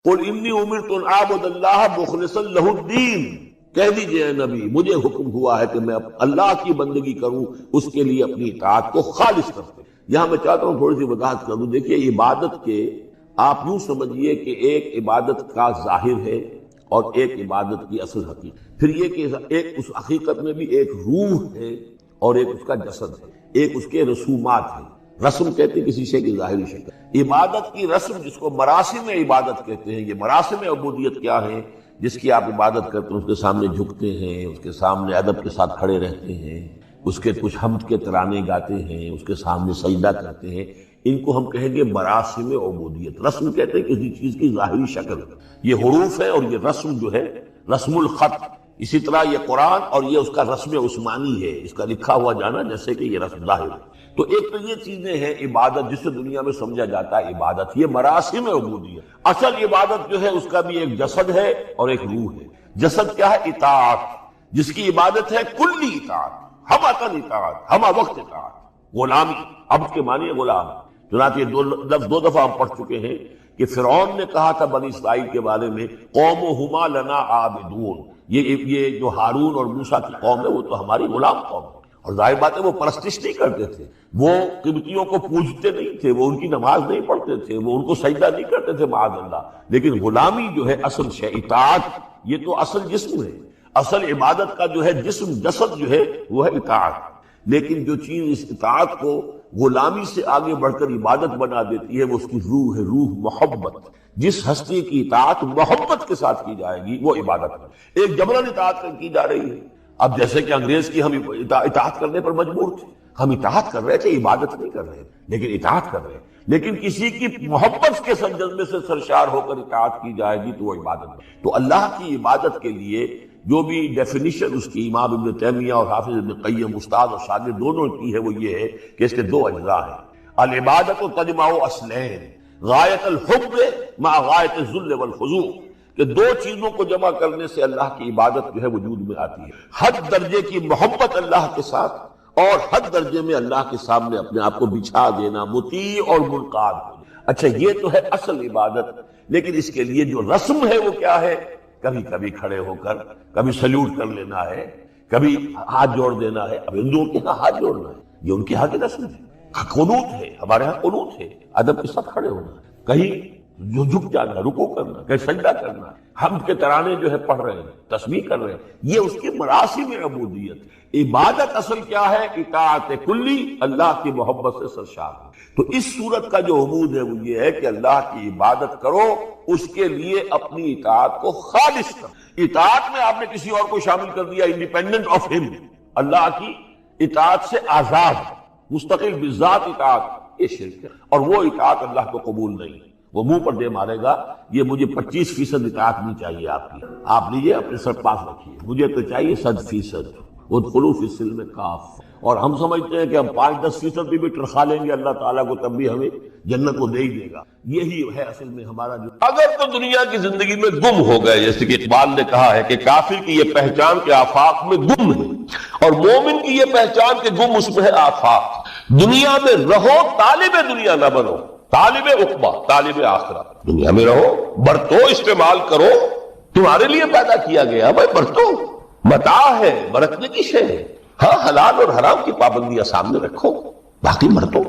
قل انی امرت ان اعبد اللہ مخلصا لہ الدین، کہہ دیجئے اے نبی مجھے حکم ہوا ہے کہ میں اللہ کی بندگی کروں، اس کے لیے اپنی اطاعت کو خالص کرتے۔ یہاں میں چاہتا ہوں تھوڑی سی وضاحت کر دوں۔ دیکھیے عبادت کے آپ یوں سمجھیے کہ ایک عبادت کا ظاہر ہے اور ایک عبادت کی اصل حقیقت، پھر یہ کہ ایک اس حقیقت میں بھی ایک روح ہے اور ایک اس کا جسد ہے، ایک اس کے رسومات ہیں۔ رسم کہتے ہیں کسی شے کی ظاہری شکل، عبادت کی رسم جس کو مراسم عبادت کہتے ہیں۔ یہ مراسم عبودیت کیا ہے؟ جس کی آپ عبادت کرتے ہیں، اس کے سامنے جھکتے ہیں، اس کے سامنے ادب کے ساتھ کھڑے رہتے ہیں، اس کے کچھ حمد کے ترانے گاتے ہیں، اس کے سامنے سجدہ کرتے ہیں، ان کو ہم کہیں گے مراسم عبودیت۔ رسم کہتے ہیں کسی چیز کی ظاہری شکل، یہ حروف ہے اور یہ رسم جو ہے رسم الخط۔ اسی طرح یہ قرآن اور یہ اس کا رسم عثمانی ہے، اس کا لکھا ہوا جانا جیسے کہ یہ رسم ظاہر ہے۔ تو ایک تو یہ چیزیں ہیں عبادت جسے دنیا میں سمجھا جاتا ہے عبادت، یہ مراسم عبودیت۔ اصل عبادت جو ہے اس کا بھی ایک جسد ہے اور ایک روح ہے۔ جسد کیا ہے؟ اطاعت، جس کی عبادت ہے کلی اطاعت، ہم اطاعت، ہم وقت اطاعت، غلامی۔ عبد کے معنی ہے غلام۔ چنانچہ یہ دو دفعہ ہم پڑھ چکے ہیں کہ فرعون نے کہا تھا بنی اسرائیل کے بارے میں قومہما لنا عابدون، یہ جو ہارون اور موسیٰ کی قوم ہے وہ تو ہماری غلام قوم ہے۔ اور ظاہر بات ہے وہ پرستش نہیں کرتے تھے، وہ قبطیوں کو پوجتے نہیں تھے، وہ ان کی نماز نہیں پڑھتے تھے، وہ ان کو سجدہ نہیں کرتے تھے معاذ اللہ۔ لیکن غلامی جو ہے اصل شے، اطاعت یہ تو اصل جسم ہے۔ اصل عبادت کا جو ہے جسم، جسد جو ہے وہ ہے اطاعت۔ لیکن جو چیز اس اطاعت کو غلامی سے آگے بڑھ کر عبادت بنا دیتی ہے وہ اس کی روح ہے، روح محبت۔ جس ہستی کی اطاعت محبت کے ساتھ کی جائے گی وہ عبادت ہے۔ ایک جبراً اطاعت کی جا رہی ہے۔ اب جیسے کہ انگریز کی ہم اطاعت کرنے پر مجبور تھے، ہم اطاعت کر رہے تھے، عبادت نہیں کر رہے تھے لیکن اطاعت کر رہے ہیں۔ لیکن کسی کی محبت کے جذبے سے سرشار ہو کر اطاعت کی جائے گی تو وہ عبادت ہے۔ تو اللہ کی عبادت کے لیے جو بھی ڈیفینیشن اس کی امام ابن تیمیہ اور حافظ ابن قیم استاد اور شاگرد دونوں کی ہے وہ یہ ہے کہ اس کے دو اجزاء ہیں۔ العبادت تجمع اصلین، غایت الحب مع غایت الذل والخضوع، کہ دو چیزوں کو جمع کرنے سے اللہ کی عبادت جو ہے وجود میں آتی ہے۔ حد درجے کی محبت اللہ کے ساتھ اور حد درجے میں اللہ کے سامنے اپنے آپ کو بچھا دینا، مطیع اور منقاد ہونا۔ اچھا یہ تو ہے اصل عبادت، لیکن اس کے لیے جو رسم ہے وہ کیا ہے؟ کبھی کبھی کھڑے ہو کر کبھی سلیوٹ کر لینا ہے، کبھی ہاتھ جوڑ دینا ہے۔ اب ہندوؤں کے ہاں ہاتھ جوڑنا ہے، یہ ان کے ہاں کی رسم ہے۔ قنوت ہے، ہمارے ہاں قنوت ہے، ادب کے ساتھ کھڑے ہونا ہے، کہیں جو جھک جانا، رکوع کرنا، کہیں سجدہ کرنا، حمد کے ترانے جو ہے پڑھ رہے ہیں، تسبیح کر رہے ہیں، یہ اس کی مراسم عبودیت۔ عبادت اصل کیا ہے؟ اطاعت کلی، اللہ کی محبت سے سرشار ہو۔ تو اس صورت کا جو عمود ہے وہ یہ ہے کہ اللہ کی عبادت کرو، اس کے لیے اپنی اطاعت کو خالص کرو۔ اطاعت میں آپ نے کسی اور کو شامل کر دیا، انڈیپینڈنٹ آف ہم، اللہ کی اطاعت سے آزاد، مستقل بذات اطاعت، یہ شرک ہے۔ اور وہ اطاعت اللہ کو قبول نہیں ہے۔ وہ منہ پر دے مارے گا یہ مجھے 25% اطاعت نہیں چاہیے آپ کی، آپ لیجئے اپنے سر پاس رکھیے، مجھے تو چاہیے 100%۔ ادخلوا فی السلم کافہ۔ اور ہم سمجھتے ہیں کہ ہم 5-10% بھی ٹرخا لیں گے اللہ تعالیٰ کو تب بھی ہمیں جنت کو دے ہی دے گا۔ یہی ہے اصل میں ہمارا جو اگر تو دنیا کی زندگی میں گم ہو گئے، جیسے کہ اقبال نے کہا ہے کہ کافر کی یہ پہچان کے آفاق میں گم ہے اور مومن کی یہ پہچان کے گم اس میں ہے آفاق۔ دنیا میں رہو، طالب دنیا نہ بنو، طالب عقبہ، طالب آخرہ۔ دنیا میں رہو، برتو، استعمال کرو، تمہارے لیے پیدا کیا گیا، بھائی برتو، متاع ہے، برتنے کی شے ہے۔ ہاں حلال اور حرام کی پابندیاں سامنے رکھو، باقی برتو۔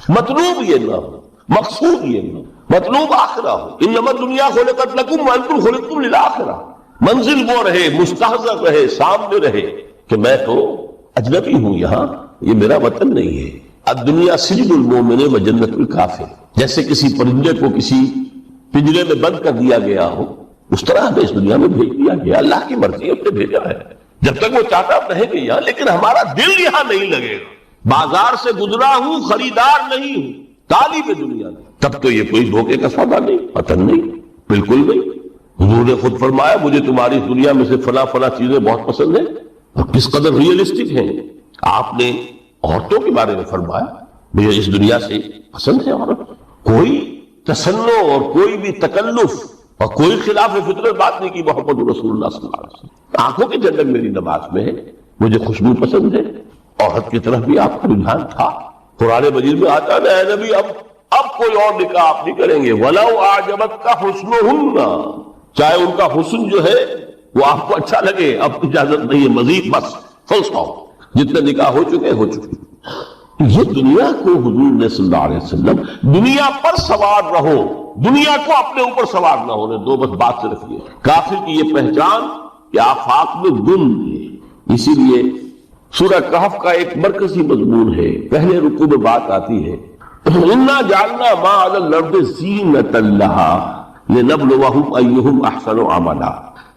مطلوب یہ نہ ہو، مقصود یہ نہ ہو، مطلوب آخرہ ہو۔ انما الدنیا خلقت لکم وانتم خلقتم للآخرہ۔ منزل وہ رہے، مستحضر رہے، سامنے رہے کہ میں تو اجنبی ہوں، یہاں یہ میرا وطن نہیں ہے۔ الدنیا سجن المومن و جنت الکافر، جیسے کسی پرندے کو کسی پنجرے میں بند کر دیا گیا ہو، اس طرح ہمیں اس دنیا میں بھیج دیا گیا، اللہ کی مرضی اس نے بھیجا ہے۔ جب تک وہ چاہتا رہے گا یہاں، لیکن ہمارا دل یہاں نہیں لگے گا۔ بازار سے گزرا ہوں، خریدار نہیں ہوں، طالب دنیا نہیں، تب تو یہ کوئی دھوکے کا سودا نہیں، وطن نہیں، بالکل نہیں۔ حضور نے خود فرمایا مجھے تمہاری دنیا میں سے فلاں فلاں چیزیں بہت پسند ہیں، اور کس قدر ریئلسٹک ہیں۔ آپ نے عورتوں کے بارے میں فرمایا مجھے اس دنیا سے پسند ہے عورت، کوئی تصنع اور کوئی بھی تکلف اور کوئی خلاف فطرت بات نہیں کی محمد رسول اللہ صلی اللہ علیہ وسلم۔ آنکھوں کی جھلک میری نماز میں ہے، مجھے خوشبو پسند ہے، عورت کی طرف بھی آپ کا رجحان تھا۔ قرآن مجید میں آتا ہے اے نبی اب اب کوئی اور نکاح آپ نہیں کریں گے. وَلَوْ أَعْجَبَتْكَ حُسْنُهُنَّ، چاہے ان کا حسن جو ہے وہ آپ کو اچھا لگے، اب اجازت نہیں ہے مزید، بس فل اسٹاپ، جتنے نکاح ہو چکے. یہ دنیا کو حضور نے صلی اللہ علیہ وسلم دنیا پر سوار رہو، دنیا کو اپنے اوپر سوار نہ ہونے دو، بس بات سے رکھیے. کافر کی یہ پہچان کہ آفاق میں گم ہے. اسی لیے سورہ کہف کا ایک مرکزی مضمون ہے، پہلے رکوع میں بات آتی ہے اِنَّا جَعَلْنَا مَا عَلَى الْأَرْضِ زِینَةً لَهَا لِنَبْلُوَهُمْ أَيُّهُمْ أَحْسَنُ عَمَلًا.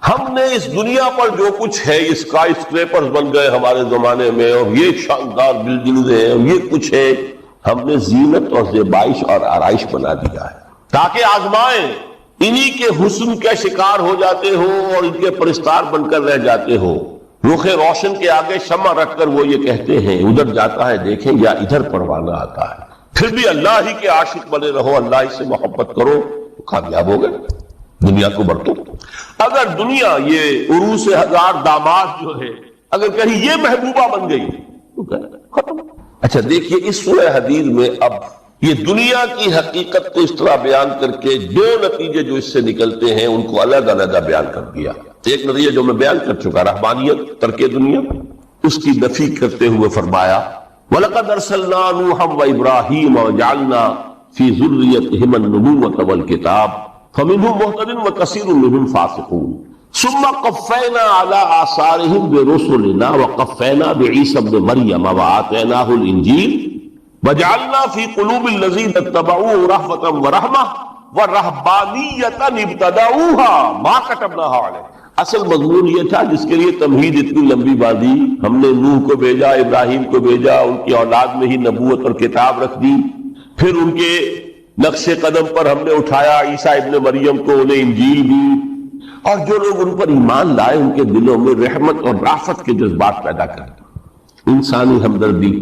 ہم نے اس دنیا پر جو کچھ ہے، اسکائی اسکریپرز بن گئے ہمارے زمانے میں، اور یہ شاندار بلڈنگز ہیں، اور یہ کچھ ہے، ہم نے زینت اور زیبائش اور آرائش بنا دیا ہے تاکہ آزمائیں. انہی کے حسن کے شکار ہو جاتے ہو اور ان کے پرستار بن کر رہ جاتے ہو. رخ روشن کے آگے شمع رکھ کر وہ یہ کہتے ہیں ادھر جاتا ہے دیکھیں یا ادھر پروانہ آتا ہے. پھر بھی اللہ ہی کے عاشق بنے رہو، اللہ ہی سے محبت کرو تو کامیاب ہو گئے. دنیا کو برتو. اگر دنیا یہ عروس ہزار داماد جو ہے اگر کہیں یہ محبوبہ بن گئی تو ختم. اچھا دیکھیے اس سورہ حدید میں اب یہ دنیا کی حقیقت کو اس طرح بیان کر کے دو نتیجے جو اس سے نکلتے ہیں ان کو الگ الگ بیان کر دیا. ایک نتیجہ جو میں بیان کر چکا، رہبانیت، ترک دنیا، اس کی نفی کرتے ہوئے فرمایا وَلَقَدْ أَرْسَلْنَا نُوحًا وَإِبْرَاهِيمَ وَجَعَلْنَا فِي ذُرِّيَّتِهِمَا النُّبُوَّةَ وَالْكِتَابَ فَمِنْهُمْ مُهْتَدٍ وَكَثِيرٌ مِّنْهُمْ فَاسِقُونَ ثُمَّ قَفَّيْنَا عَلَىٰ آثَارِهِمْ بِرُسُلِنَا وَقَفَّيْنَا بِعِيسَى ابْنِ مَرْيَمَ وَآتَيْنَاهُ الْإِنجِيلَ وَجَعَلْنَا فِي قُلُوبِ الَّذِينَ اتَّبَعُوهُ رَأْفَةً وَرَحْمَةً وَرَهْبَانِيَّةً ابْتَدَعُوهَا مَا كَتَبْنَاهَا عَلَيْهِمْ. اصل مضمون یہ تھا جس کے لیے تمہید اتنی لمبی باندھی. ہم نے نوح کو بھیجا، ابراہیم کو بھیجا، ان کی اولاد میں ہی نبوت اور کتاب رکھ دی. پھر ان کے نقش قدم پر ہم نے اٹھایا عیسیٰ ابن مریم کو، انہیں انجیل دی. اور جو لوگ ان پر ایمان لائے ان کے دلوں میں رحمت اور رافت کے جذبات پیدا کر دی، انسانی ہمدردی.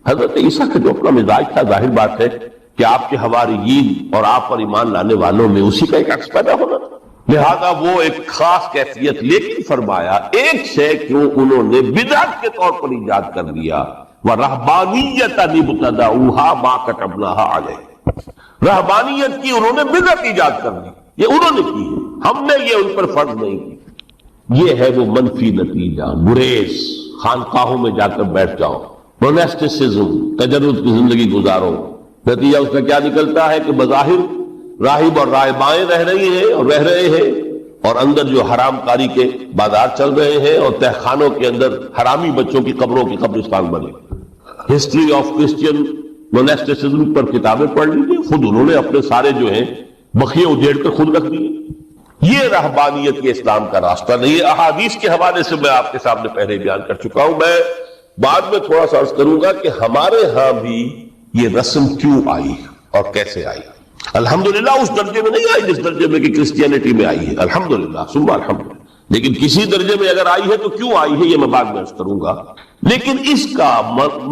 حضرت عیسیٰ کا جو اپنا مزاج تھا، ظاہر بات ہے کہ آپ کے حواریین اور آپ پر ایمان لانے والوں میں اسی کا ایک عکس پیدا ہونا، لہذا وہ ایک خاص کیفیت. لیکن فرمایا ایک شے کیوں انہوں نے بدعت کے طور پر ایجاد کر دیا، وَرَهْبَانِيَّةً ابْتَدَعُوهَا مَا كَتَبْنَاهَا عَلَيْهِمْ. رہبانیت کی انہوں نے بدعت ایجاد کر دی، یہ انہوں نے کی ہے، ہم نے یہ ان پر فرض نہیں کی. یہ ہے وہ منفی نتیجہ. گریز، خانقاہوں میں جا کر بیٹھ جاؤ، موناسٹسزم، تجرد کی زندگی گزارو. نتیجہ اس کا کیا نکلتا ہے کہ بظاہر راہب اور راہبائیں رہ رہے ہیں اور اندر جو حرام کاری کے بازار چل رہے ہیں، اور تہخانوں کے اندر حرامی بچوں کی قبروں کی قبرستان بنے. ہسٹری آف کرسچین موناسٹسزم پر کتابیں پڑھ لیجیے، خود انہوں نے اپنے سارے جو ہیں بخیے اجیڑ کر خود رکھ دیے. یہ رہبانیت کے اسلام کا راستہ نہیں ہے. احادیث کے حوالے سے میں آپ کے سامنے پہلے بیان کر چکا ہوں. میں بعد میں تھوڑا سا عرض کروں گا کہ ہمارے ہاں بھی یہ رسم کیوں آئی اور کیسے آئی. الحمدللہ اس درجے میں نہیں آئی جس درجے میں کہ کرسچینٹی میں آئی ہے، الحمدللہ ثم الحمدللہ، لیکن کسی درجے میں اگر آئی ہے تو کیوں آئی ہے یہ میں بعد میں عرض کروں گا. لیکن اس کا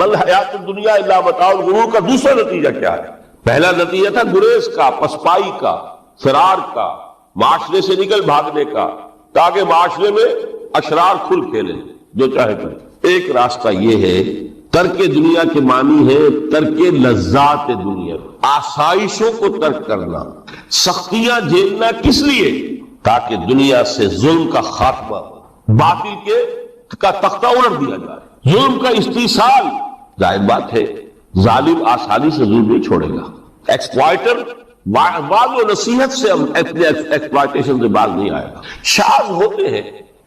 مل حیات الدنیا الا متاع الغرور کا دوسرا نتیجہ کیا ہے؟ پہلا نتیجہ تھا گریز کا، پسپائی کا، فرار کا، معاشرے سے نکل بھاگنے کا، تاکہ معاشرے میں اشرار کھل کھیلیں جو چاہے کریں. ایک راستہ یہ ہے، ترک دنیا کے معنی ہے ترک لذات دنیا، آسائشوں کو ترک کرنا، سختیاں جھیلنا. کس لیے؟ تاکہ دنیا سے ظلم کا خاتمہ، باطل کا تختہ الٹ دیا جائے، ظلم کا استیصال. ظاہر بات ہے ظالم آسانی سے ظلم نہیں چھوڑے گا. ایکسپلائٹر وعد و نصیحت سے اپنے ایکسپلائٹیشن سے باز نہیں آئے گا. شاذ ہوتے ہیں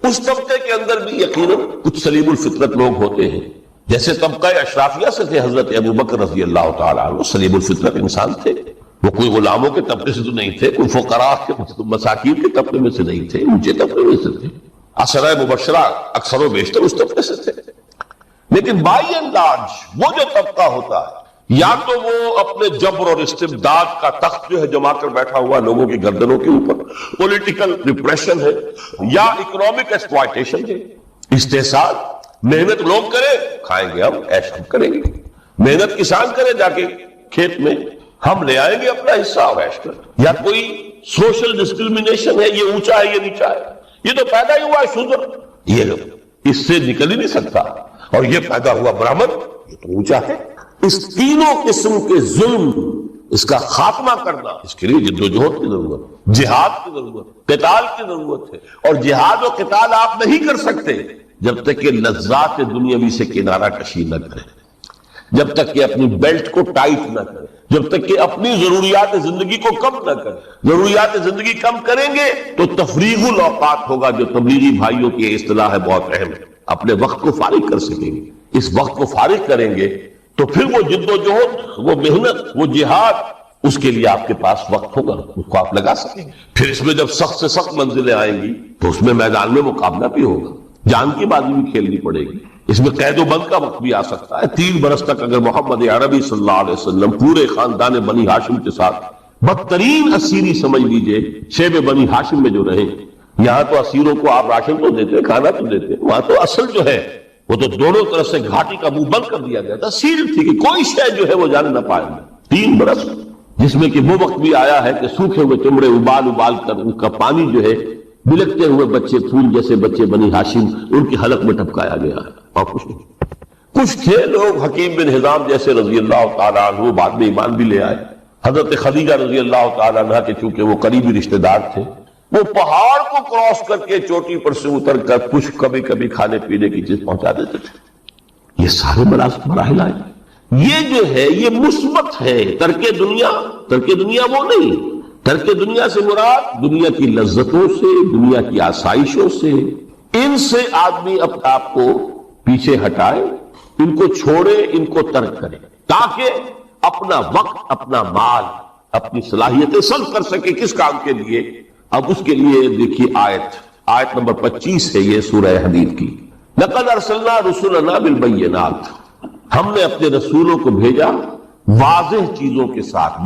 اس طبقے کے اندر بھی یقیناً کچھ سلیم الفطرت لوگ ہوتے ہیں، جیسے طبقہ اشرافیہ سے تھے حضرت ابو بکر رضی اللہ تعالیٰ عنہ، سلیم الفطرت انسان تھے. وہ کوئی غلاموں کے طبقے سے تو نہیں تھے، کوئی فقراء کے مساکین کے طبقے میں سے نہیں تھے، اونچے طبقے میں سے تھے. عشرہ مبشرہ اکثر و بیشتر اس طبقے سے تھے. لیکن بائی اینڈ لارج وہ جو طبقہ ہوتا ہے، یا تو وہ اپنے جبر اور استبداد کا تخت جو ہے جما کر بیٹھا ہوا لوگوں کی گردنوں کے اوپر، پولیٹیکل ریپریشن ہے، یا اکنامک ایکسپلائٹیشن ہے، استحصال. محنت لوگ کرے، کھائیں گے ہم، عیش ہم کریں گے. محنت کسان کرے جا کے کھیت میں، ہم لے آئیں گے اپنا حصہ اور عیش کر. یا کوئی سوشل ڈسکریمنیشن ہے، یہ اونچا ہے یہ نیچا ہے، یہ تو پیدا ہی ہوا ہے شودر، یہ اس سے نکل ہی نہیں سکتا، اور یہ پیدا ہوا برہمن، یہ تو اونچا ہے. اس تینوں قسم کے ظلم اس کا خاتمہ کرنا، اس کے لیے جدوجہد کی ضرورت، جہاد کی ضرورت، قتال کی ضرورت ہے. اور جہاد و قتال آپ نہیں کر سکتے جب تک کہ لذات دنیاوی سے کنارہ کشی نہ کریں، جب تک کہ اپنی بیلٹ کو ٹائٹ نہ کریں، جب تک کہ اپنی ضروریات زندگی کو کم نہ کریں. ضروریات زندگی کم کریں گے تو تفریغ الاوقات ہوگا، جو تبلیغی بھائیوں کی اصطلاح ہے، بہت اہم ہے. اپنے وقت کو فارغ کر سکیں گے. اس وقت کو فارغ کریں گے تو پھر وہ جد و جہد، وہ محنت، وہ جہاد، اس کے لیے آپ کے پاس وقت ہوگا، اس کو آپ لگا سکیں گے. پھر اس میں جب سخت سے سخت منزلیں آئیں گی تو اس میں میدان میں مقابلہ بھی ہوگا، جان کی بازی بھی کھیلنی پڑے گی. اس میں قید و بند کا وقت بھی آ سکتا ہے. 3 برس تک اگر محمد عربی صلی اللہ علیہ وسلم پورے خاندان بنی ہاشم کے ساتھ بدترین اسیری سمجھ لیجئے شیب بنی ہاشم میں جو رہے، یہاں تو اسیروں کو آپ راشن تو دیتے، کھانا تو دیتے، وہاں تو اصل جو ہے وہ تو دونوں طرف سے گھاٹی کا منہ بند کر دیا گیا تھا. سیل تھی کہ کوئی شے جو ہے وہ جانے نہ پائے گا. 3 برس، جس میں کہ وہ وقت بھی آیا ہے کہ سوکھے ہوئے چمڑے ابال کر ان کا پانی جو ہے بلکتے ہوئے بچے، پھول جیسے بچے بنی ہاشم، ان کی حلق میں ٹپکایا گیا ہے. اور کچھ تھے لوگ، حکیم بن حزام جیسے رضی اللہ تعالیٰ عنہ، بعد میں ایمان بھی لے آئے. حضرت خدیجہ رضی اللہ تعالیٰ عنہ کے چونکہ وہ قریبی رشتہ دار تھے، وہ پہاڑ کو کراس کر کے چوٹی پر سے اتر کر کچھ کبھی کبھی کھانے پینے کی چیز پہنچا دیتے تھے. یہ سارے مراحل آئے. یہ جو ہے یہ مثبت ہے. ترک دنیا وہ نہیں. ترک دنیا سے مراد دنیا کی لذتوں سے، دنیا کی آسائشوں سے، ان سے آدمی اپنے آپ کو پیچھے ہٹائے، ان کو چھوڑے، ان کو ترک کرے، تاکہ اپنا وقت، اپنا مال، اپنی صلاحیتیں صرف کر سکے. کس کام کے لیے؟ اب اس کے لیے دیکھیے آیت نمبر 25 ہے یہ سورہ حدید کی. لَقَدْ أَرْسَلْنَا رُسُلَنَا بِالْبَيِّنَاتِ، ہم نے اپنے رسولوں کو بھیجا واضح چیزوں کے ساتھ.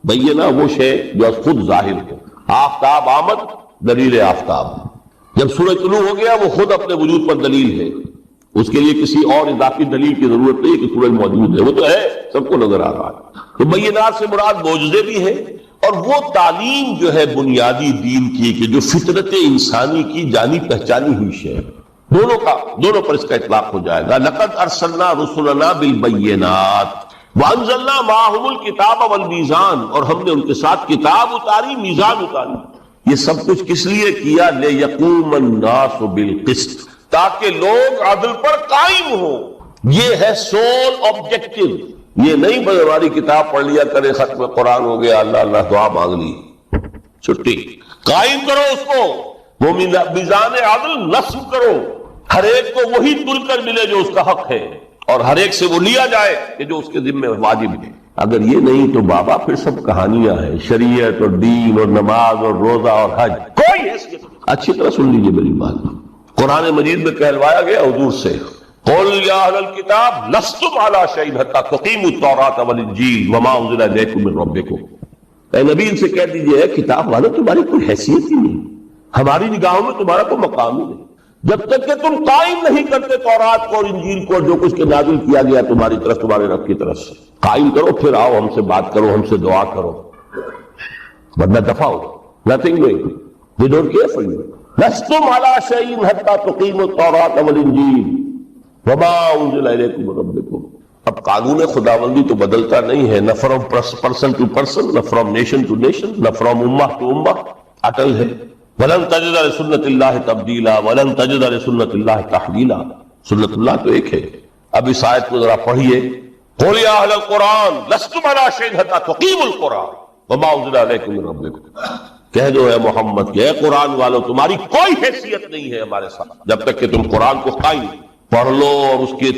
بینہ وہ شے جو خود ظاہر ہو. آفتاب آمد، دلیل آفتاب. جب سورج طلوع ہو گیا وہ خود اپنے وجود پر دلیل ہے، اس کے لیے کسی اور اضافی دلیل کی ضرورت نہیں کہ سورج موجود ہے، وہ تو ہے، سب کو نظر آ رہا ہے. تو بینات سے مراد معجزے بھی ہے، اور وہ تعلیم جو ہے بنیادی دین کی کہ جو فطرت انسانی کی جانی پہچانی ہوئی شے، دونوں پر اس کا اطلاق ہو جائے گا. لقد ارسلنا رسلنا بالبینات وانزلنا معهم الکتاب والمیزان، اور ہم نے ان کے ساتھ کتاب اتاری، میزان اتاری. یہ سب کچھ کس لیے کیا؟ لیقوم الناس بالقسط، تاکہ لوگ عدل پر قائم ہوں. یہ ہے سول آبجیکٹو. یہ نہیں بس ہماری کتاب پڑھ لیا کرے، ختم قرآن ہو گیا، اللہ اللہ دعا مانگ لی، چھٹی. قائم کرو اس کو، وہ میزان عدل نصب کرو، ہر ایک کو وہی تل کر ملے جو اس کا حق ہے، اور ہر ایک سے وہ لیا جائے کہ جو اس کے ذمہ واجب ہے. اگر یہ نہیں تو بابا پھر سب کہانیاں ہیں، شریعت اور دین اور نماز اور روزہ اور حج، کوئی حیثیت. اچھی طرح سن لیجیے میری بات. قرآن مجید میں کہلوایا گیا حضور سے، قل یا اہل الکتاب لستم علی شیء حتی تقیموا التوراۃ والانجیل وما انزل الیکم من ربکم. اے نبی ان سے کہہ دیجئے کتاب والے تمہاری کوئی حیثیت ہی نہیں، ہماری نگاہوں میں تمہارا کوئی مقام ہی نہیں جب تک کہ تم قائم نہیں کرتے تورات کو اور انجیل کو، جو کچھ کے نازل کیا گیا تمہاری طرف، تمہارے رب کی طرف سے. قائم کرو، پھر آؤ ہم سے بات کرو، ہم سے دعا کرو، ورنہ دفع ہو. nothing doing, they don't care for you. لستم علی شیء حتی تقیموا التوراۃ والانجیل وما انزل الیکم من ربکم. اب قانون خداوندی تو بدلتا نہیں ہے، نہ فرام پرسن ٹو پرسن، نہ فرام نیشن ٹو نیشن، نہ فرام امہ ٹو امہ، اٹل ہے. وَلَن تَجِدَ لِسُنَّتِ اللَّهِ تَبْدِيلًا وَلَن تَجِدَ لِسُنَّتِ اللَّهِ تَحْوِيلًا. سنت اللہ تو ایک ہے. اب اس آیت کو ذرا پڑھیے. قُلْ يَا أَهْلَ الْقُرْآنِ لَسْتُمْ عَلَىٰ شَيْءٍ حَتَّىٰ تُقِيمُوا الْقُرْآنَ وَمَا أُنزِلَ إِلَيْكُم مِّن رَّبِّكُم. کہہ دو اے محمد کہ اے قرآن والو تمہاری کوئی حیثیت نہیں ہے ہمارے ساتھ جب تک کہ تم قرآن کو قائم پڑھ لو اور اس کے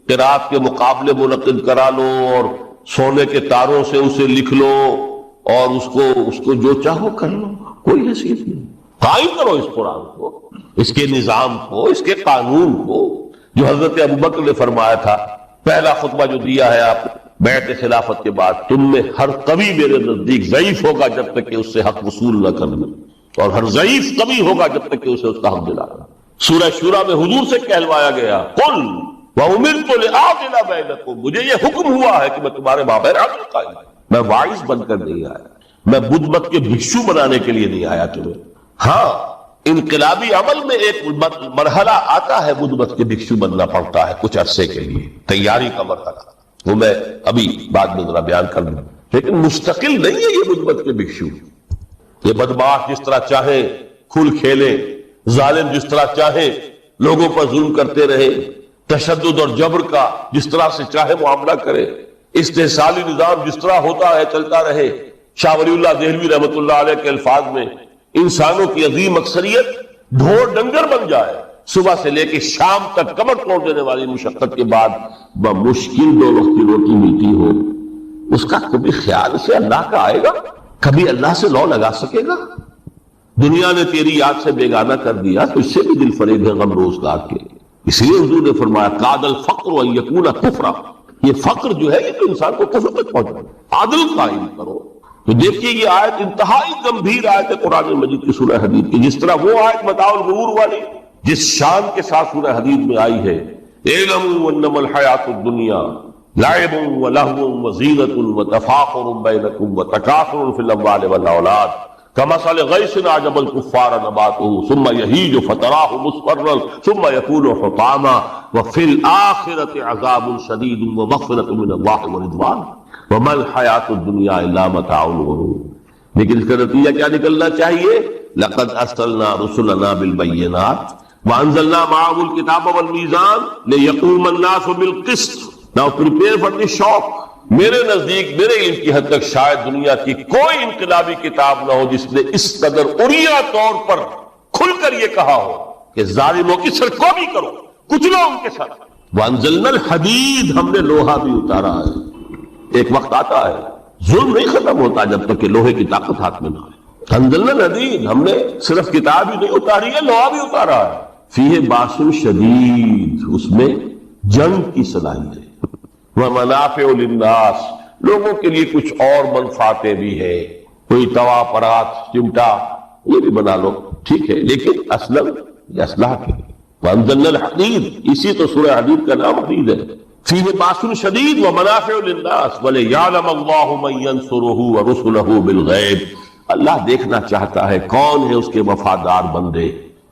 قرات کے مقابلے منعقد کرا لو اور سونے کے تاروں سے اسے لکھ لو اور اس کو جو چاہو کر لو. کوئی حیثیت نہیں. قائم کرو اس قرآن کو، اس کے نظام کو، اس کے قانون کو، جو حضرت ابوبکر نے فرمایا تھا پہلا خطبہ جو دیا ہے آپ بیعت خلافت کے بعد، تم میں ہر قوی میرے نزدیک ضعیف ہوگا جب تک کہ اس سے حق وصول نہ کر لے، اور ہر ضعیف قوی ہوگا جب تک کہ اسے اس کا حق دلانا. سورہ شورى میں حضور سے کہلوایا گیا قل وَأُمِرْتُ لِأَعْدِلَ بَيْنَكُمْ، مجھے یہ حکم ہوا ہے کہ میں تمہارے مابین عدل قائم. میں واعظ بن کر نہیں آیا، میں بدھ مت کے بھکشو بنانے کے لیے نہیں آیا تمہیں. ہاں انقلابی عمل میں ایک مرحلہ آتا ہے، بدھ مت کے بھکشو بننا پڑتا ہے کچھ عرصے کے لیے، تیاری کا مرحلہ، وہ میں ابھی بعد میں ذرا بیان کر دوں. لیکن مستقل نہیں ہے یہ مثبت کے بھکشو. یہ بدماش جس طرح چاہے کھل کھیلے، ظالم جس طرح چاہے لوگوں پر ظلم کرتے رہے، تشدد اور جبر کا جس طرح سے چاہے معاملہ کرے، استحصالی نظام جس طرح ہوتا ہے چلتا رہے. شاہ ولی اللہ دہلوی رحمۃ اللہ علیہ کے الفاظ میں انسانوں کی عظیم اکثریت ڈھور ڈنگر بن جائے، صبح سے لے کے شام تک کمر توڑ دینے والی مشقت کے بعد بمشکل 2 وقت کی روٹی ملتی ہو، اس کا کبھی خیال سے اللہ کا آئے گا؟ کبھی اللہ سے لو لگا سکے گا؟ دنیا نے تیری یاد سے بیگانہ کر دیا تو اس سے بھی دل فریب ہے غم روزگار کے. اس لیے حضور نے فرمایا قاد الفقر ان یکون کفرا، یہ فقر جو ہے یہ تو انسان کو کفر تک پہنچائے. عدل قائم کرو. تو دیکھیے یہ آیت انتہائی گمبھیر آیت ہے قرآن مجید کی سورہ حدید کی. جس طرح وہ آیت متاع الغرور والی جس شان کے ساتھ سورہ حدید میں آئی ہے، اعلموا انما الحیات الدنیا لعب ولہو وزینۃ وتفاخر بینکم وتکاثر فی الاموال والاولاد کمثل غیث اعجب الکفار نباتہ ثم یہیج فتراہ مصفرا ثم یکون حطاما وفی الآخرۃ عذاب شدید ومغفرۃ من اللہ ورضوان وما الحیات الدنیا الا متاع الغرور. لیکن اس کا نتیجہ کیا نکلنا چاہیے؟ لقد ارسلنا رسلنا بالبینات وانزلنا معهم الکتاب والمیزان لیقوم الناس بالقسط. Now prepare for this shock. میرے نزدیک میرے علم کی حد تک شاید دنیا کی کوئی انقلابی کتاب نہ ہو جس نے اس قدر عریاں طور پر کھل کر یہ کہا ہو کہ ظالموں کی سرکوبی کرو، کچلو ان کے ساتھ. وانزلنا الحدید، ہم نے لوہا بھی اتارا ہے. ایک وقت آتا ہے ظلم نہیں ختم ہوتا جب تک کہ لوہے کی طاقت ہاتھ میں نہ آئے. انزلنا الحدید، ہم نے صرف کتاب ہی نہیں اتاری ہے، لوہا بھی اتارا ہے. فیہ باس شدید، اس میں جنگ کی صلاحیت ہے. ومنافع للناس، لوگوں کے لیے کچھ اور منفعتیں بھی ہے. کوئی توا پرات چمٹا یہ بھی بنا لو، ٹھیک ہے، لیکن اصلا یہ اصلاح کے لیے. وانزلنا الحدید، اسی تو سورہ حدید کا نام حدید ہے. فیہ باس شدید ومنافع للناس ولیعلم اللہ من ینصرہ ورسلہ بالغیب. اللہ دیکھنا چاہتا ہے کون ہے اس کے وفادار بندے،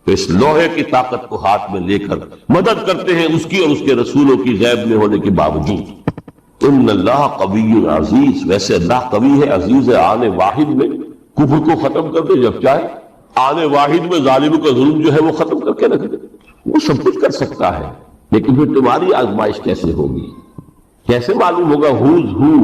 تو اس لوہے کی طاقت کو ہاتھ میں لے کر مدد کرتے ہیں اس کی اور اس کے رسولوں کی غیب میں ہونے کے باوجود. ان اللہ قوی عزیز، ویسے اللہ قوی ہے، عزیز ہے. آنے واحد میں کفر کو ختم کر دے جب چاہے، آنے واحد میں ظالموں کا ظلم جو ہے وہ ختم کر کے رکھ دے. وہ سب کچھ کر سکتا ہے، لیکن پھر تمہاری آزمائش کیسے ہوگی؟ کیسے معلوم ہوگا ہوز ہو،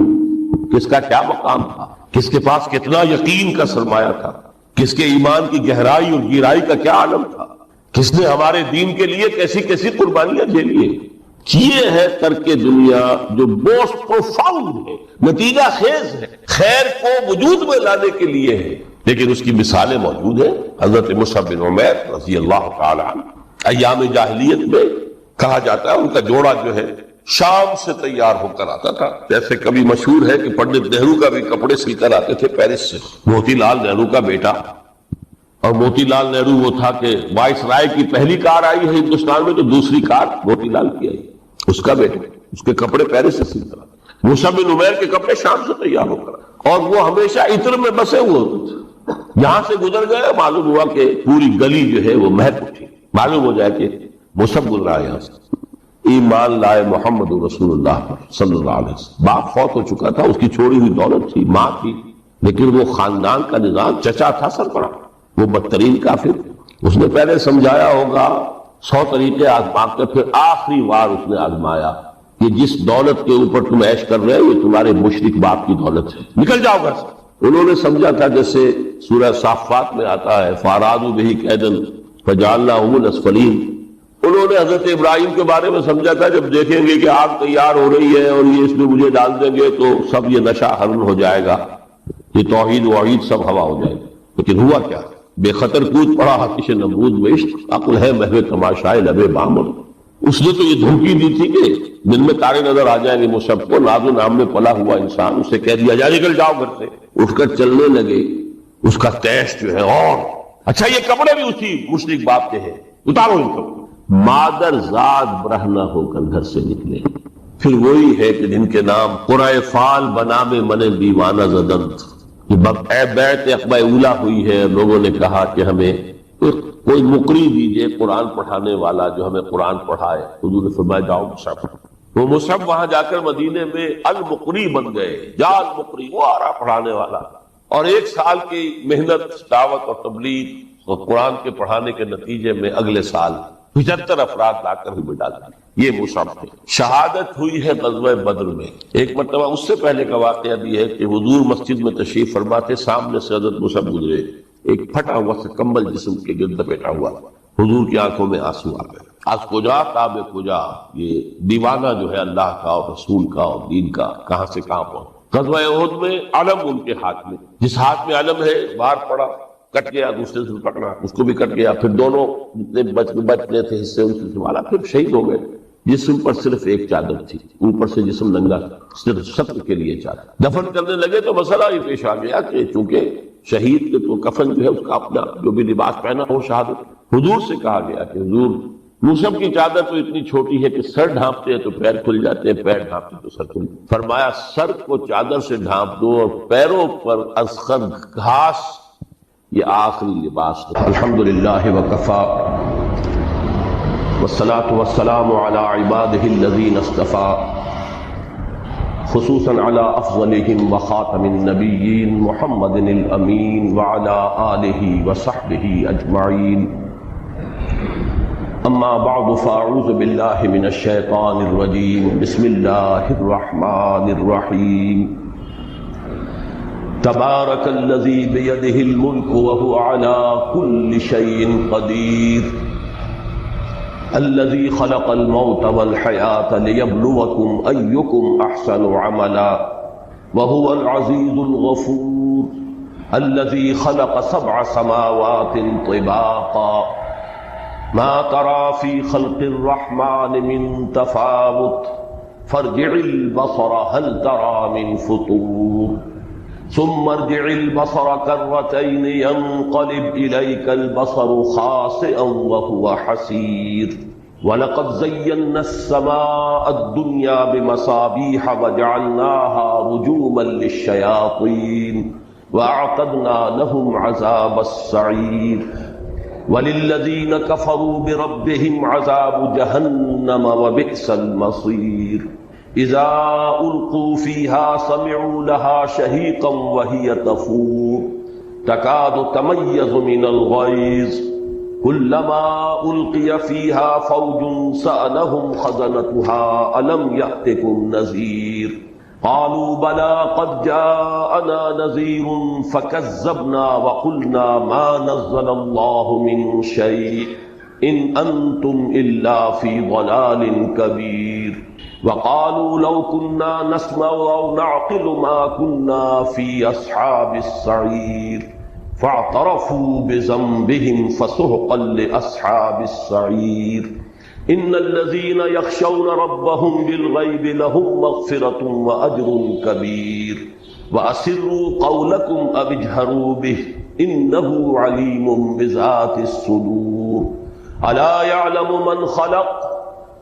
کس کا کیا مقام تھا، کس کے پاس کتنا یقین کا سرمایہ تھا، کس کے ایمان کی گہرائی اور گہرائی کا کیا عالم تھا، کس نے ہمارے دین کے لیے کیسی کیسی قربانیاں جھیلی ہیں. یہ ہے ترک دنیا جو موسٹ پروفاؤنڈ ہے، نتیجہ خیز ہے، خیر کو وجود میں لانے کے لیے ہے. لیکن اس کی مثالیں موجود ہیں. حضرت مصعب بن عمیر رضی اللہ تعالی عنہ ایام جاہلیت میں کہا جاتا ہے ان کا جوڑا جو ہے شام سے تیار ہو کر آتا تھا. جیسے کبھی مشہور ہے کہ پنڈت نہرو کا بھی کپڑے سل کر آتے تھے پیرس سے. موتی لال نہرو کا بیٹا، اور موتی لال نہرو وہ تھا کہ وائس رائے کی پہلی کار آئی ہے ہندوستان میں تو دوسری کار موتی لال کی آئی، اس کا بیٹا، اس کے کپڑے پیرس سے سل کر آتے. مصعب بن عمیر کے کپڑے شام سے تیار ہو کر، اور وہ ہمیشہ عطر میں بسے ہوئے ہوتے تھے. یہاں سے گزر گئے، معلوم ہوا کہ پوری گلی جو ہے وہ مہک اٹھی، معلوم ہو جائے کہ مصعب گزرا ہے یہاں سے. ایمان لائے محمد رسول اللہ صلی اللہ علیہ وسلم. باپ فوت ہو چکا تھا، اس کی چھوڑی ہوئی دولت تھی، ماں تھی، لیکن وہ خاندان کا نظام، چچا تھا سربراہ، وہ بدترین کافر. اس نے پہلے سمجھایا ہوگا 100 طریقے آزما کر پھر آخری بار اس نے آزمایا کہ جس دولت کے اوپر تم عیش کر رہے ہو یہ تمہارے مشرک باپ کی دولت ہے، نکل جاؤ گھر سے. انہوں نے سمجھا تھا جیسے سورہ صافات میں آتا ہے فارادوا بہ کیدا فجعلناہم الاسفلین. انہوں نے حضرت ابراہیم کے بارے میں سمجھا تھا جب دیکھیں گے کہ آگ تیار ہو رہی ہے اور یہ اس میں مجھے ڈال دیں گے تو سب یہ نشہ حرم ہو جائے گا، یہ توحید وحید سب ہوا ہو جائے گا. لیکن ہوا کیا؟ بے خطر کود پڑا آتش نمرود میں عشق، عقل ہے محو تماشائے لبے بامر. اس نے تو یہ دھمکی دی تھی کہ دن میں تارے نظر آ جائیں گے مصعب کو، ناز و نام میں پلا ہوا انسان، اسے کہہ دیا جائے نکل جاؤ گھر سے. اٹھ کر چلنے لگے، اس کا تیش جو ہے اور اچھا یہ کپڑے بھی اسی مشرک باپ کے ہیں، اتارو ان کو. مادر زاد برہنہ ہو کر گھر سے نکلے. پھر وہی ہے کہ جن کے نام قرائے فال بنا میں من دیوانہ زدند، اے بیعت عقبہ اولا ہوئی ہے، لوگوں نے کہا کہ ہمیں کوئی مقری دیجئے قرآن پڑھانے والا جو ہمیں قرآن پڑھائے. حضور نے فرمایا جاؤ مصعب. وہ مصعب وہاں جا کر مدینے میں المقری بن گئے، جال مقری، وہ آرا پڑھانے والا، اور 1 سال کی محنت، دعوت اور تبلیغ اور قرآن کے پڑھانے کے نتیجے میں اگلے سال 75 افراد لا کر بھی ڈال دیے۔ یہ مصعب تھے۔ شہادت ہوئی ہے غزوہ بدر میں۔ ایک مرتبہ اس سے پہلے کا واقعہ بھی ہے کہ حضور مسجد میں تشریف فرما تھے، سامنے سے حضرت مصعب گزرے، ایک پھٹا ہوا سے کمبل جسم کے گرد بیٹھا ہوا، حضور کی آنکھوں میں آنسو آ گئے۔ آج کجا تاب کجا، یہ دیوانہ جو ہے اللہ کا اور رسول کا اور دین کا کہاں سے کہاں پہنچ۔ غزوہ احد میں علم ان کے ہاتھ میں، جس ہاتھ میں علم ہے بار پڑا، کٹ گیا، دوسرے سے پکڑا، اس کو بھی کٹ گیا، پھر دونوں بچنے تھے حصے ان سے سنبھالا، پھر شہید ہو گئے۔ جسم پر صرف ایک چادر تھی، اوپر سے جسم ننگا، صرف سطر کے لیے چادر۔ دفن کرنے لگے تو مسئلہ ہی پیش آ گیا کہ چونکہ شہید کے تو کفن جو ہے اس کا اپنا جو بھی لباس پہنا ہو شہادت، حضور سے کہا گیا کہ حضور مصعب کی چادر تو اتنی چھوٹی ہے کہ سر ڈھانپتے ہیں تو پیر کھل جاتے ہیں، پیر ڈھانپتے تو سر کھل۔ فرمایا سر کو چادر سے ڈھانپ دو اور پیروں پر اذخر گھاس، یہ آخری لباس ہے۔ الحمدللہ وکفا والصلاة والسلام على عباده الذين اصطفى، خصوصا على افضلهم وخاتم النبيين محمد الامين وعلى آله وصحبه اجمعين، اما بعد فاعوذ بالله من الشيطان الرجيم، بسم الله الرحمن الرحيم، تبارك الذي بيده الملك وهو على كل شيء قدير، الذي خلق الموت والحياة ليبلوكم أيكم أحسن عملا وهو العزيز الغفور، الذي خلق 7 سماوات طباقا ما ترى في خلق الرحمن من تفاوت فارجع البصر هل ترى من فطور ثم ارجع البصر كرتين ينقلب إليك البصر خاسئا وهو حسير، ولقد زينا السماء الدنيا بمصابيح وجعلناها رجوما للشياطين وأعتدنا لهم عذاب السعير، وللذين كفروا بربهم عذاب جهنم وبئس المصير، إذا ألقوا فيها سمعوا لها شهيقا وهي تفور تكاد تميز من الغيظ، كلما ألقي فيها فوج سألهم خزنتها ألم يأتكم نذير، قالوا بلى قد جاءنا نذير فكذبنا وقلنا ما نزل الله من شيء إن أنتم إلا في ضلال كبير، وقالوا لو كنا نسمع أو نعقل ما كنا في أصحاب السعير، فاعترفوا بذنبهم فسحقا لأصحاب السعير، إن الذين يخشون ربهم بالغيب لهم مغفرة وأجر كبير، وأسروا قولكم أو اجهروا به إنه عليم بذات الصدور، ألا يعلم من خلق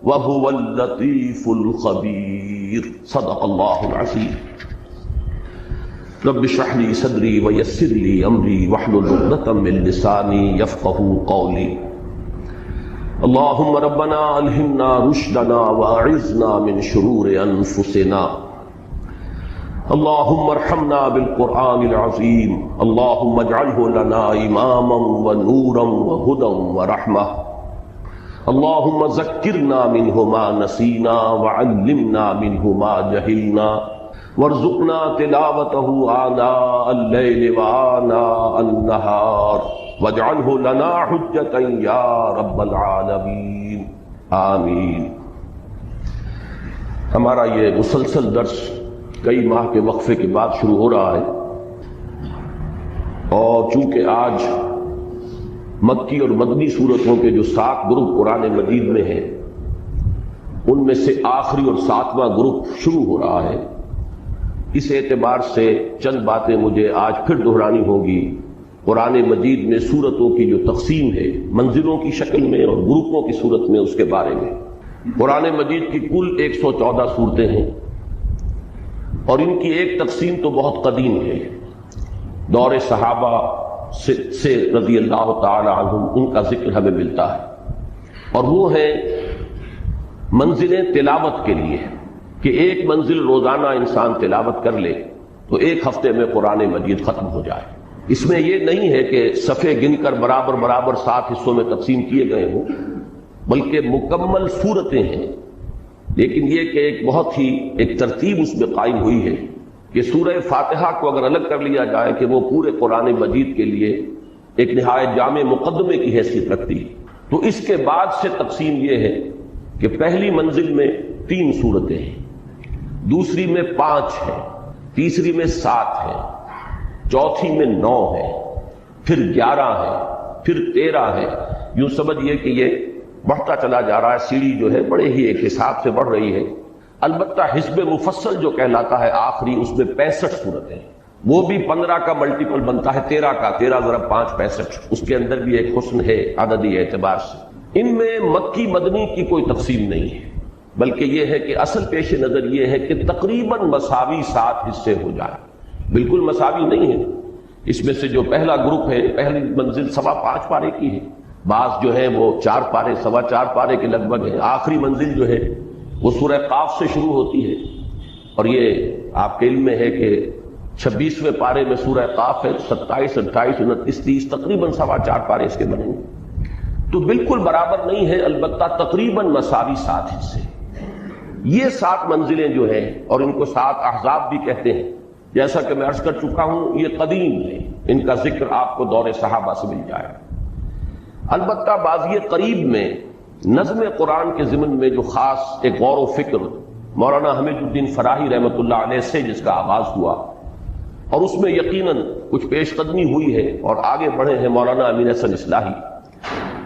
وهو اللطيف الخبير، صدق الله العظيم۔ رب اشرح لي صدري ويسر لي أمري واحلل عقدة من لساني يفقهوا قولي، اللهم ربنا ألهمنا رشدنا وأعذنا من شرور أنفسنا، اللهم ارحمنا بالقرآن العظيم، اللهم اجعله لنا إماما ونورا وهدى ورحمة، اللهم ذكرنا منه ما نسينا وعلمنا منه ما جهلنا، وارزقنا تلاوته آناء الليل وآناء النهار، واجعله لنا حجة يا رب العالمين، آمین۔ ہمارا یہ مسلسل درس کئی ماہ کے وقفے کے بعد شروع ہو رہا ہے، اور چونکہ آج مکی اور مدنی سورتوں کے جو 7 گروپ قرآن مجید میں ہیں، ان میں سے آخری اور 7واں گروپ شروع ہو رہا ہے۔ اس اعتبار سے چند باتیں مجھے آج پھر دہرانی ہوگی قرآن مجید میں سورتوں کی جو تقسیم ہے، منزلوں کی شکل میں اور گروپوں کی صورت میں، اس کے بارے میں۔ قرآن مجید کی کل 114 صورتیں ہیں، اور ان کی ایک تقسیم تو بہت قدیم ہے، دور صحابہ سے رضی اللہ تعالی عنہم، ان کا ذکر ہمیں ملتا ہے، اور وہ ہے منزلیں تلاوت کے لیے کہ ایک منزل روزانہ انسان تلاوت کر لے تو ایک ہفتے میں قرآن مجید ختم ہو جائے. اس میں یہ نہیں ہے کہ صفحے گن کر برابر برابر 7 حصوں میں تقسیم کیے گئے ہوں، بلکہ مکمل سورتیں ہیں. لیکن یہ کہ ایک بہت ہی ایک ترتیب اس میں قائم ہوئی ہے کہ سورہ فاتحہ کو اگر الگ کر لیا جائے کہ وہ پورے قرآن مجید کے لیے ایک نہایت جامع مقدمے کی حیثیت رکھتی ہے، تو اس کے بعد سے تقسیم یہ ہے کہ پہلی منزل میں 3 سورتیں ہیں، دوسری میں 5 ہیں، تیسری میں 7 ہیں، چوتھی میں 9 ہے، پھر 11 ہے، پھر 13 ہے. یوں سمجھئے کہ یہ بڑھتا چلا جا رہا ہے، سیڑھی جو ہے بڑے ہی ایک حساب سے بڑھ رہی ہے. البتہ حزب مفصل جو کہلاتا ہے آخری، اس میں 65 صورتیں ہیں، وہ بھی 15 کا ملٹیپل بنتا ہے 13 کا، 13 ضرب 5 65. اس کے اندر بھی ایک حسن ہے عددی اعتبار سے. ان میں مکی مدنی کی کوئی تقسیم نہیں ہے، بلکہ یہ ہے کہ اصل پیش نظر یہ ہے کہ تقریباً مساوی 7 حصے ہو جائیں. بالکل مساوی نہیں ہے. اس میں سے جو پہلا گروپ ہے، پہلی منزل 5.25 پارے کی ہے، بعض جو ہے وہ 4 پارے 4.25 پارے کے لگ بھگ ہے. آخری منزل جو ہے وہ سورہ قاف سے شروع ہوتی ہے، اور یہ آپ کے علم میں ہے کہ 26ویں پارے میں سورہ قاف ہے. 27 28 29 30 تقریباً 4.25 پارے اس کے بنے گے. تو بالکل برابر نہیں ہے، البتہ تقریباً مساوی 7 حصے. یہ 7 منزلیں جو ہیں، اور ان کو 7 احزاب بھی کہتے ہیں، جیسا کہ میں عرض کر چکا ہوں یہ قدیم ہے، ان کا ذکر آپ کو دور صحابہ سے مل جائے گا. البتہ بازی قریب میں نظم قرآن کے ضمن میں جو خاص ایک غور و فکر مولانا حمید الدین فراہی رحمۃ اللہ علیہ سے جس کا آغاز ہوا، اور اس میں یقیناً کچھ پیش قدمی ہوئی ہے اور آگے بڑھے ہیں مولانا امین حسن اصلاحی.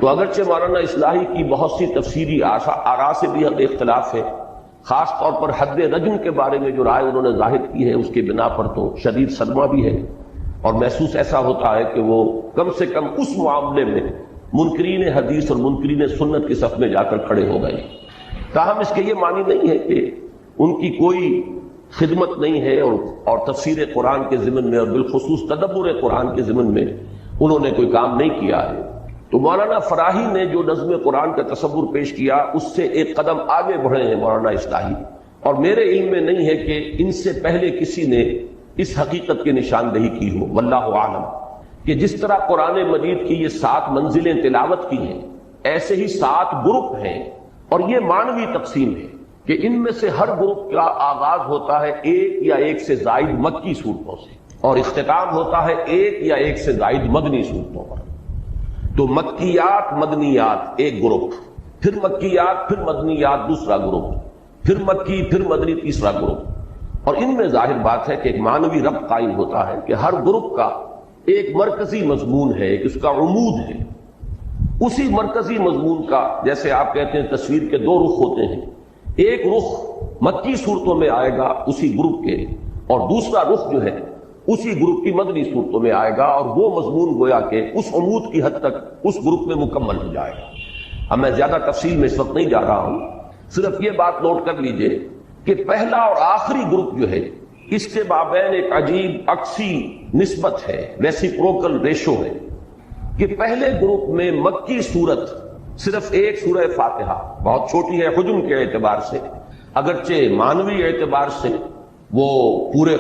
تو اگرچہ مولانا اصلاحی کی بہت سی تفسیری آراء سے بھی اختلاف ہے، خاص طور پر حد رجم کے بارے میں جو رائے انہوں نے ظاہر کی ہے اس کے بنا پر تو شدید صدمہ بھی ہے، اور محسوس ایسا ہوتا ہے کہ وہ کم سے کم اس معاملے میں منکرین حدیث اور منکرین سنت کے صف میں جا کر کھڑے ہو گئے. تاہم اس کے یہ معنی نہیں ہے کہ ان کی کوئی خدمت نہیں ہے اور تفسیر قرآن کے ضمن میں اور بالخصوص تدبر قرآن کے ضمن میں انہوں نے کوئی کام نہیں کیا ہے. تو مولانا فراہی نے جو نظم قرآن کا تصور پیش کیا اس سے ایک قدم آگے بڑھے ہیں مولانا اصلاحی، اور میرے علم میں نہیں ہے کہ ان سے پہلے کسی نے اس حقیقت کی نشاندہی کی ہو، واللہ عالم، کہ جس طرح قرآن مجید کی یہ 7 منزلیں تلاوت کی ہیں، ایسے ہی 7 گروپ ہیں، اور یہ معنوی تقسیم ہے کہ ان میں سے ہر گروپ کا آغاز ہوتا ہے 1 یا 1 سے زائد مکی صورتوں سے، اور اختتام ہوتا ہے 1 یا 1 سے زائد مدنی صورتوں پر. تو مکیات مدنیات ایک گروپ، پھر مکیات پھر مدنیات دوسرا گروپ، پھر مکی پھر مدنی تیسرا گروپ. اور ان میں ظاہر بات ہے کہ ایک معنوی ربط قائم ہوتا ہے کہ ہر گروپ کا ایک مرکزی مضمون ہے، ایک اس کا عمود ہے. اسی مرکزی مضمون کا، جیسے آپ کہتے ہیں تصویر کے 2 رخ ہوتے ہیں، ایک رخ مکی صورتوں میں آئے گا اسی گروپ کے، اور دوسرا رخ جو ہے اسی گروپ کی مدنی صورتوں میں آئے گا، اور وہ مضمون گویا کہ اس عمود کی حد تک اس گروپ میں مکمل ہو جائے گا. اب میں زیادہ تفصیل میں اس وقت نہیں جا رہا ہوں، صرف یہ بات نوٹ کر لیجئے کہ پہلا اور آخری گروپ جو ہے اس کے مابین ایک عجیب عکسی نسبت ہے، ریسیپروکل ریشو ہے، کہ پہلے گروپ میں مکی صورت صرف ایک سورہ فاتحہ، بہت چھوٹی ہے حجم کے اعتبار سے، اگرچہ معنوی اعتبار سے وہ پورے